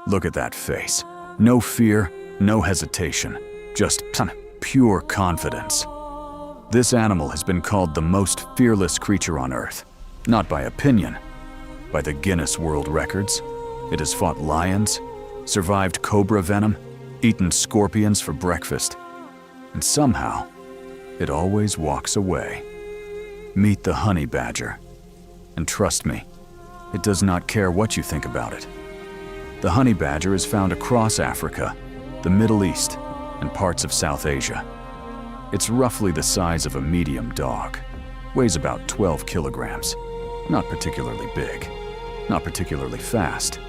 Look at that face. No fear, no hesitation, just pure confidence. This animal has been called the most fearless creature on Earth, not by opinion, by the Guinness World Records. It has fought lions, survived cobra venom, eaten scorpions for breakfast, and somehow, it always walks away. Meet the honey badger. And trust me, it does not care what you think about it. The honey badger is found across Africa, the Middle East, and parts of South Asia. It's roughly the size of a medium dog, weighs about 12 kilograms, not particularly big, not particularly fast,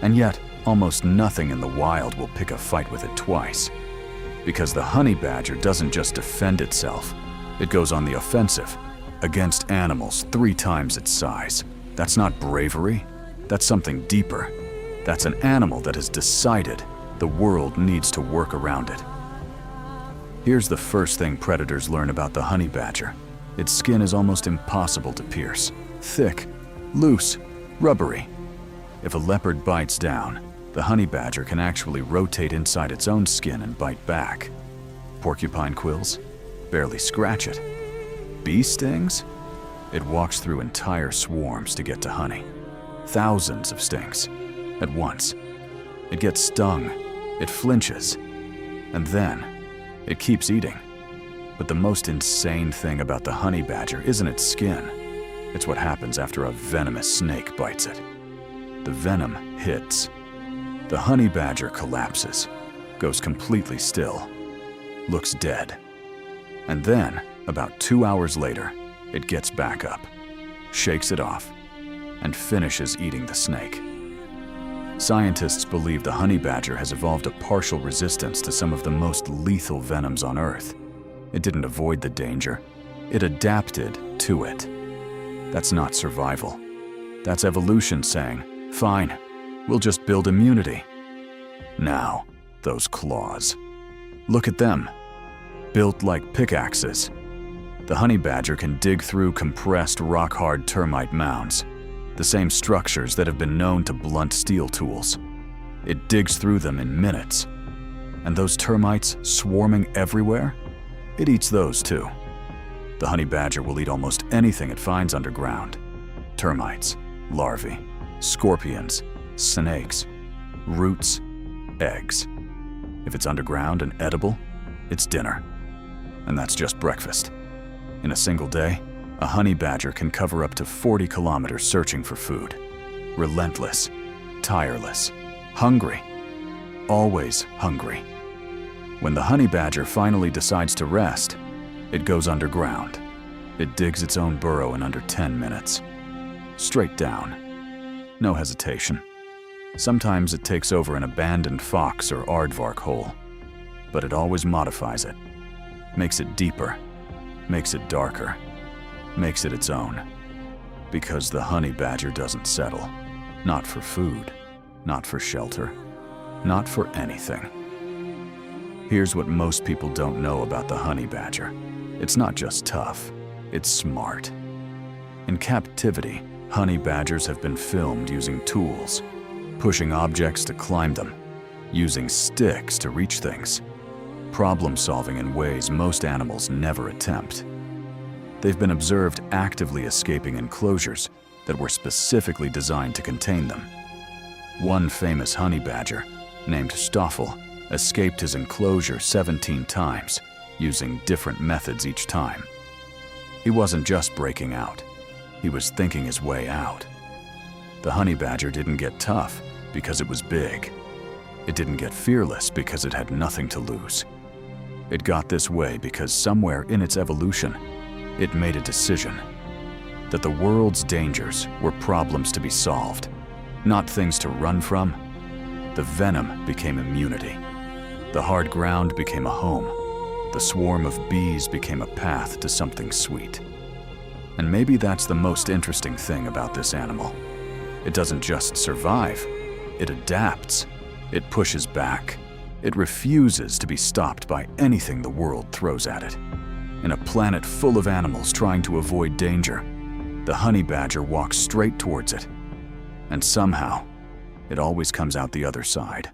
and yet almost nothing in the wild will pick a fight with it twice. Because the honey badger doesn't just defend itself, it goes on the offensive against animals 3 times its size. That's not bravery, that's something deeper. That's an animal that has decided the world needs to work around it. Here's the first thing predators learn about the honey badger. Its skin is almost impossible to pierce. Thick, loose, rubbery. If a leopard bites down, the honey badger can actually rotate inside its own skin and bite back. Porcupine quills? Barely scratch it. Bee stings? It walks through entire swarms to get to honey. Thousands of stings at once. It gets stung, it flinches, and then it keeps eating. But the most insane thing about the honey badger isn't its skin. It's what happens after a venomous snake bites it. The venom hits. The honey badger collapses, goes completely still, looks dead. And then, about 2 hours later, it gets back up, shakes it off, and finishes eating the snake. Scientists believe the honey badger has evolved a partial resistance to some of the most lethal venoms on Earth. It didn't avoid the danger, it adapted to it. That's not survival. That's evolution saying, fine, we'll just build immunity. Now, those claws. Look at them. Built like pickaxes. The honey badger can dig through compressed rock-hard termite mounds, the same structures that have been known to blunt steel tools. It digs through them in minutes. And those termites swarming everywhere? It eats those too. The honey badger will eat almost anything it finds underground. Termites, larvae, scorpions, snakes, roots, eggs. If it's underground and edible, it's dinner. And that's just breakfast. In a single day, a honey badger can cover up to 40 kilometers searching for food. Relentless, tireless, hungry, always hungry. When the honey badger finally decides to rest, it goes underground. It digs its own burrow in under 10 minutes. Straight down. No hesitation. Sometimes it takes over an abandoned fox or aardvark hole, but it always modifies it. Makes it deeper, makes it darker, makes it its own. Because the honey badger doesn't settle. Not for food, not for shelter, not for anything. Here's what most people don't know about the honey badger. It's not just tough, it's smart. In captivity, honey badgers have been filmed using tools, pushing objects to climb them, using sticks to reach things, problem-solving in ways most animals never attempt. They've been observed actively escaping enclosures that were specifically designed to contain them. One famous honey badger, named Stoffel, escaped his enclosure 17 times, using different methods each time. He wasn't just breaking out, he was thinking his way out. The honey badger didn't get tough because it was big. It didn't get fearless because it had nothing to lose. It got this way because somewhere in its evolution, it made a decision that the world's dangers were problems to be solved, not things to run from. The venom became immunity. The hard ground became a home. The swarm of bees became a path to something sweet. And maybe that's the most interesting thing about this animal. It doesn't just survive, it adapts. It pushes back. It refuses to be stopped by anything the world throws at it. In a planet full of animals trying to avoid danger, the honey badger walks straight towards it. And somehow, it always comes out the other side.